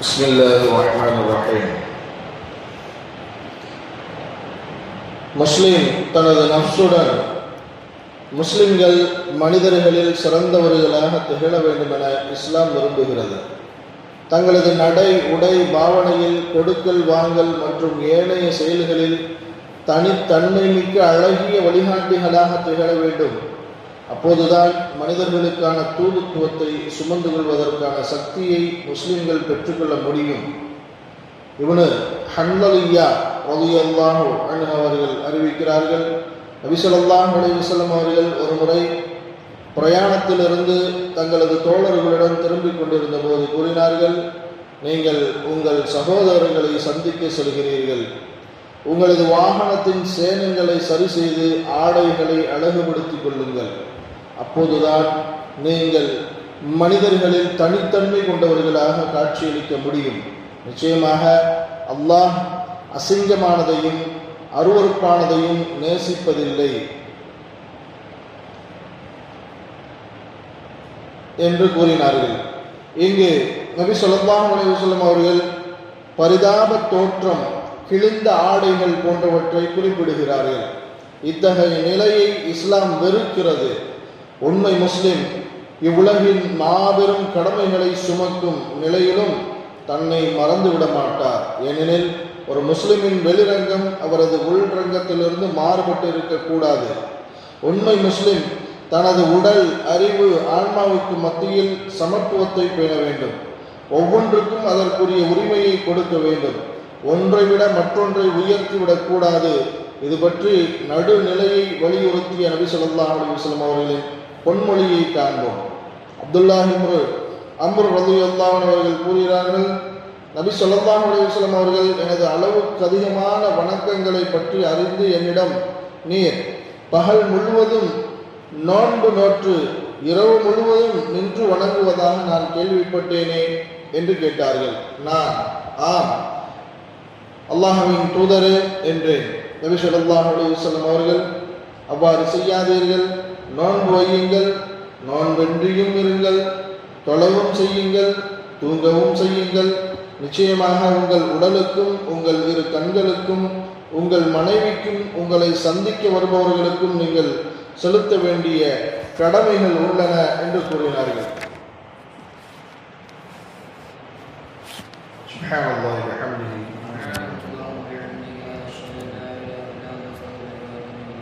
بسم الله الرحمن الرحيم. முஸ்லிம் தனது நஃப்ஸுடன் முஸ்லிம்கள் மனிதர்களில் சிறந்தவர்களாக திகழ வேண்டும் என இஸ்லாம் விரும்புகிறது. தங்களது நடை, உடை, பாவனையில், கொடுக்கல் வாங்கல் மற்றும் ஏனைய செயல்களில் தனித்தன்மை மிக்க அழகிய வழிகாட்டிகளாக திகழ வேண்டும். அப்போதுதான் மனிதர்களுக்கான தூதுத்துவத்தை சுமந்து கொள்வதற்கான சக்தியை முஸ்லிம்கள் பெற்றுக்கொள்ள முடியும். இப்னு ஹன்லலியா ரலியல்லாஹு அன்ஹு அவர்கள் அறிவிக்கிறார்கள், நபி ஸல்லல்லாஹு அலைஹி வஸல்லம் அவர்கள் ஒரு முறை பிரயாணத்திலிருந்து தங்களது தோழர்களுடன் திரும்பிக் கொண்டிருந்த போது கூறினார்கள், நீங்கள் உங்கள் சகோதரர்களை சந்திக்க செல்கிறீர்கள். உங்களது வாகனத்தின் சேனங்களை சரி செய்து ஆடைகளை அழகுபடுத்திக் கொள்ளுங்கள். அப்போதுதான் நீங்கள் மனிதர்களில் தனித்தன்மை கொண்டவர்களாக காட்சியளிக்க முடியும். நிச்சயமாக அல்லாஹ் அசிங்கமானதையும் அருவருப்பானதையும் நேசிப்பதில்லை என்று கூறினார்கள். இங்கு நபி ஸல்லல்லாஹு அலைஹி வஸல்லம் அவர்கள் பரிதாப தோற்றம், கிழிந்த ஆடைகள் போன்றவற்றை குறிப்பிடுகிறார்கள். இத்தகைய நிலையை இஸ்லாம் வெறுக்கிறது. உண்மை முஸ்லிம் இவ்வுலகின் மாபெரும் கடமைகளை சுமக்கும் நிலையிலும் தன்னை மறந்துவிட மாட்டார். ஏனெனில் ஒரு முஸ்லிமின் வெளிரங்கம் அவரது உள்ரங்கத்திலிருந்து மாறுபட்டு இருக்கக்கூடாது. உண்மை முஸ்லிம் தனது உடல், அறிவு, ஆன்மாவுக்கு மத்தியில் சமத்துவத்தை பேண வேண்டும். ஒவ்வொன்றுக்கும் அதற்குரிய உரிமையை கொடுக்க வேண்டும். ஒன்றை விட மற்றொன்றை உயர்த்திவிடக்கூடாது. இது பற்றி நடுநிலையை வலியுறுத்திய நபி ஸல்லல்லாஹு அலைஹி வஸல்லம் அவர்களின் பொன்மொழியை காண்போம். அப்துல்லாஹ் இப்னு அம்ர் ரலியல்லாஹு அன்ஹு அவர்கள் கூறுகிறார்கள், நபி ஸல்லல்லாஹு அலைஹி வஸல்லம் அவர்கள் எனது அளவுக்கு அதிகமான வணக்கங்களை பற்றி அறிந்து என்னிடம், நீர் பகல் முழுவதும் நோன்பு நோற்று இரவு முழுவதும் நின்று வணங்குவதாக நான் கேள்விப்பட்டேனே என்று கேட்டார்கள். நான், ஆம் அல்லாஹ்வின் தூதரே என்றேன். நபி ஸல்லல்லாஹு அலைஹி வஸல்லம் அவர்கள், அவ்வாறு செய்யாதீர்கள், நோன்பு வையுங்கள், நோன்பென்றியும் இருங்கள், தொழவும் செய்யுங்கள், தூங்கவும் செய்யுங்கள். நிச்சயமாக உங்கள் உடலுக்கும் உங்கள் இரு கண்களுக்கும் உங்கள் மனைவிக்கும் உங்களை சந்திக்க வருபவர்களுக்கும் நீங்கள் செலுத்த வேண்டிய கடமைகள் உள்ளன என்று கூறினார்கள். சுப்ஹானல்லாஹ்.